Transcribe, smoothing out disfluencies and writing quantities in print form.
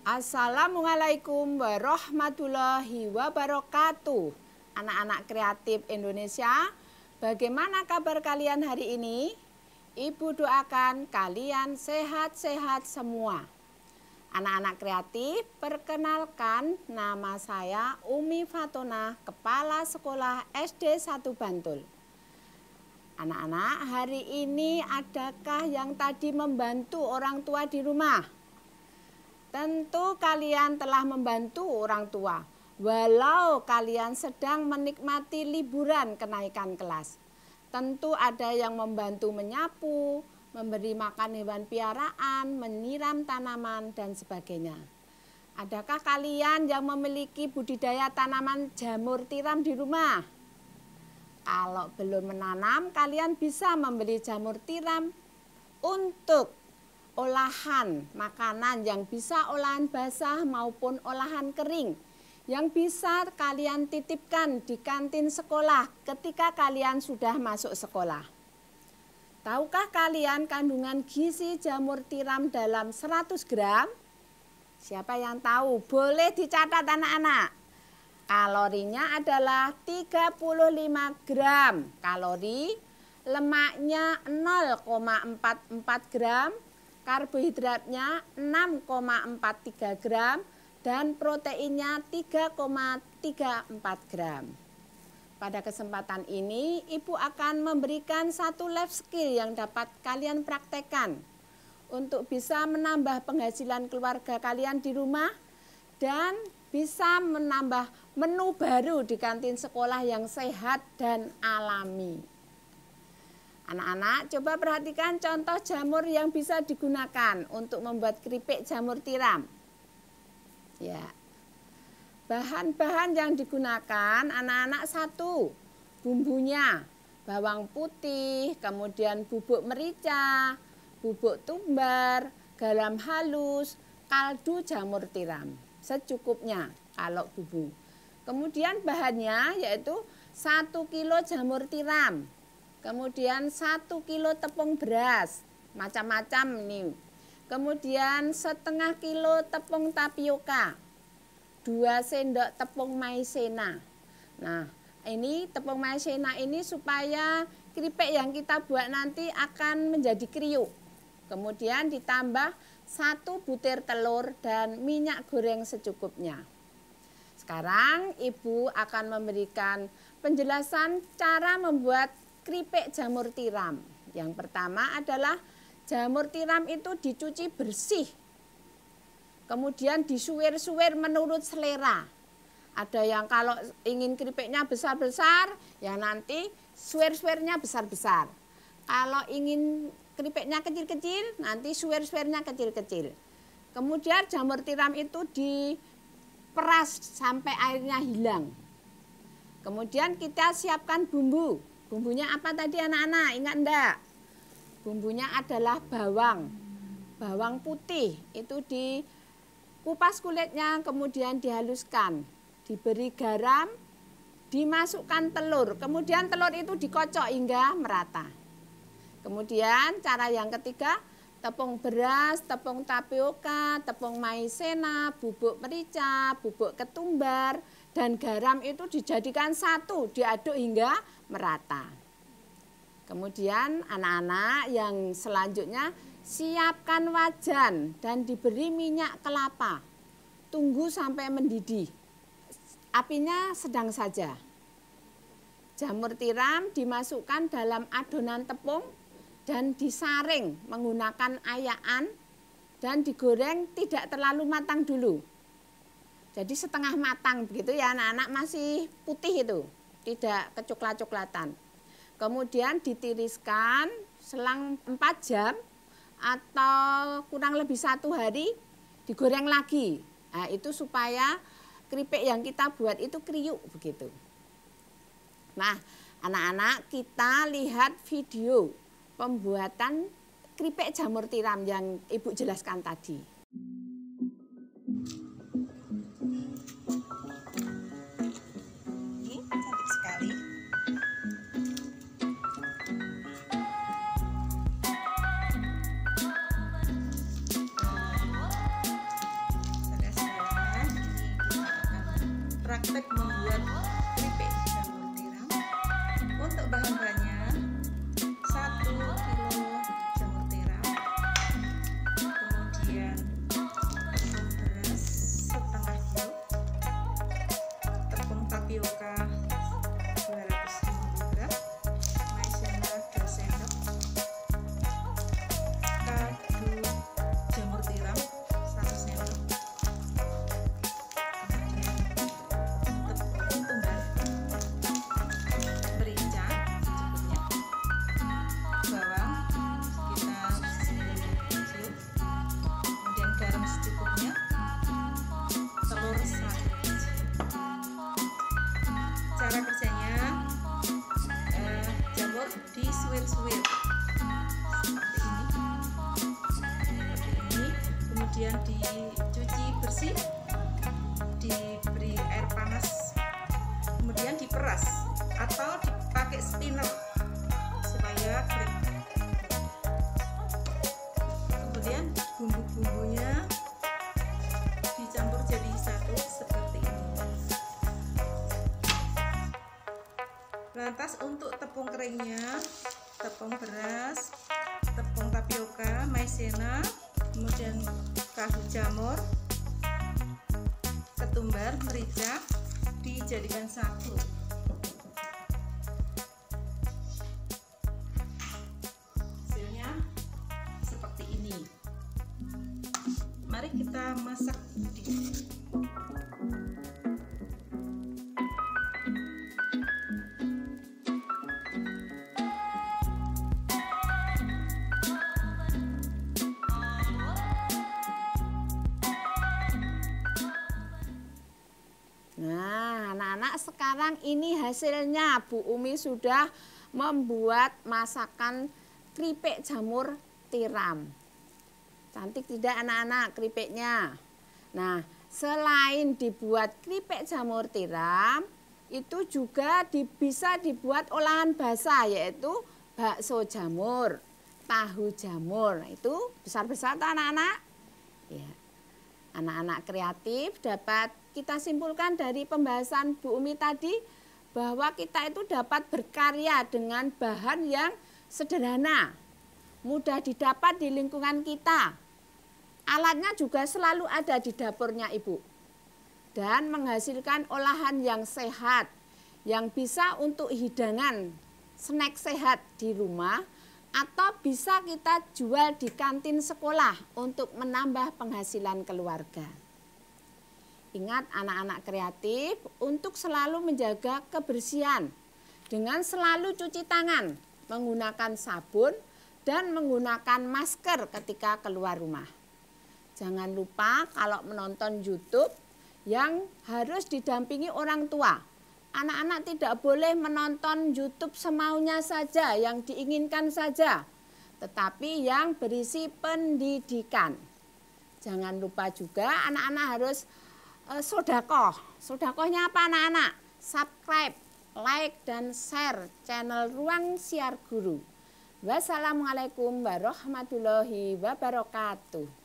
Assalamualaikum warahmatullahi wabarakatuh. Anak-anak kreatif Indonesia, bagaimana kabar kalian hari ini? Ibu doakan kalian sehat-sehat semua. Anak-anak kreatif, perkenalkan nama saya Umi Fatona, Kepala Sekolah SD 1 Bantul. Anak-anak, hari ini adakah yang tadi membantu orang tua di rumah? Tentu kalian telah membantu orang tua, walau kalian sedang menikmati liburan kenaikan kelas. Tentu ada yang membantu menyapu, memberi makan hewan piaraan, menyiram tanaman, dan sebagainya. Adakah kalian yang memiliki budidaya tanaman jamur tiram di rumah? Kalau belum menanam, kalian bisa membeli jamur tiram untuk olahan makanan yang bisa olahan basah maupun olahan kering yang bisa kalian titipkan di kantin sekolah ketika kalian sudah masuk sekolah. Tahukah kalian kandungan gizi jamur tiram dalam 100 gram? Siapa yang tahu? Boleh dicatat anak-anak. Kalorinya adalah 35 gram kalori, lemaknya 0,44 gram, karbohidratnya 6,43 gram, dan proteinnya 3,34 gram. Pada kesempatan ini, Ibu akan memberikan satu life skill yang dapat kalian praktekkan untuk bisa menambah penghasilan keluarga kalian di rumah dan bisa menambah menu baru di kantin sekolah yang sehat dan alami. Anak-anak, coba perhatikan contoh jamur yang bisa digunakan untuk membuat keripik jamur tiram. Ya. Bahan-bahan yang digunakan anak-anak satu, bumbunya bawang putih, kemudian bubuk merica, bubuk tumbar, garam halus, kaldu jamur tiram. Secukupnya kalau bumbu. Kemudian bahannya yaitu 1 kilo jamur tiram. Kemudian 1 kilo tepung beras, macam-macam nih. Kemudian setengah kilo tepung tapioka, 2 sendok tepung maizena. Nah, ini tepung maizena ini supaya keripik yang kita buat nanti akan menjadi kriuk. Kemudian ditambah 1 butir telur dan minyak goreng secukupnya. Sekarang Ibu akan memberikan penjelasan cara membuat keripik jamur tiram. Yang pertama adalah jamur tiram itu dicuci bersih. Kemudian disuir-suir menurut selera. Ada yang kalau ingin keripiknya besar-besar, ya nanti suir-suirnya besar-besar. Kalau ingin keripiknya kecil-kecil, nanti suir-suirnya kecil-kecil. Kemudian jamur tiram itu diperas sampai airnya hilang. Kemudian kita siapkan bumbu. Bumbunya apa tadi anak-anak? Ingat enggak? Bumbunya adalah bawang. Bawang putih itu dikupas kulitnya, kemudian dihaluskan. Diberi garam, dimasukkan telur. Kemudian telur itu dikocok hingga merata. Kemudian cara yang ketiga, tepung beras, tepung tapioka, tepung maizena, bubuk merica, bubuk ketumbar, dan garam itu dijadikan satu, diaduk hingga merata. Kemudian anak-anak yang selanjutnya siapkan wajan dan diberi minyak kelapa. Tunggu sampai mendidih. Apinya sedang saja. Jamur tiram dimasukkan dalam adonan tepung dan disaring menggunakan ayaan dan digoreng tidak terlalu matang dulu. Jadi setengah matang begitu ya anak-anak, masih putih itu, tidak kecoklat-coklatan. Kemudian ditiriskan selang 4 jam atau kurang lebih 1 hari digoreng lagi. Nah, itu supaya keripik yang kita buat itu kriuk begitu. Nah, anak-anak kita lihat video pembuatan keripik jamur tiram yang Ibu jelaskan tadi. Ini cantik sekali. disuir-suir seperti ini, kemudian dicuci bersih, diberi air panas, kemudian diperas atau dipakai spinner supaya kering. Kemudian bumbu-bumbunya dicampur jadi satu seperti ini. Lantas untuk tepung keringnya, tepung beras, tepung tapioka, maizena, kemudian tahu jamur, ketumbar, merica dijadikan satu. Hasilnya seperti ini. Mari kita masak. Nah, anak-anak, sekarang ini hasilnya. Bu Umi sudah membuat masakan keripik jamur tiram. Cantik tidak anak-anak keripiknya? Nah, selain dibuat keripik jamur tiram, itu juga bisa dibuat olahan basah, yaitu bakso jamur, tahu jamur. Nah, itu besar-besar tuh anak-anak. Ya. Anak-anak kreatif dapat kita simpulkan dari pembahasan Bu Umi tadi bahwa kita itu dapat berkarya dengan bahan yang sederhana, mudah didapat di lingkungan kita. Alatnya juga selalu ada di dapurnya Ibu. Dan menghasilkan olahan yang sehat, yang bisa untuk hidangan snack sehat di rumah, atau bisa kita jual di kantin sekolah untuk menambah penghasilan keluarga. Ingat anak-anak kreatif untuk selalu menjaga kebersihan dengan selalu cuci tangan, menggunakan sabun, dan menggunakan masker ketika keluar rumah. Jangan lupa kalau menonton YouTube yang harus didampingi orang tua. Anak-anak tidak boleh menonton YouTube semaunya saja, yang diinginkan saja, tetapi yang berisi pendidikan. Jangan lupa juga anak-anak harus sodakoh. Sodakohnya apa anak-anak? Subscribe, like, dan share channel Ruang Siar Guru. Wassalamualaikum warahmatullahi wabarakatuh.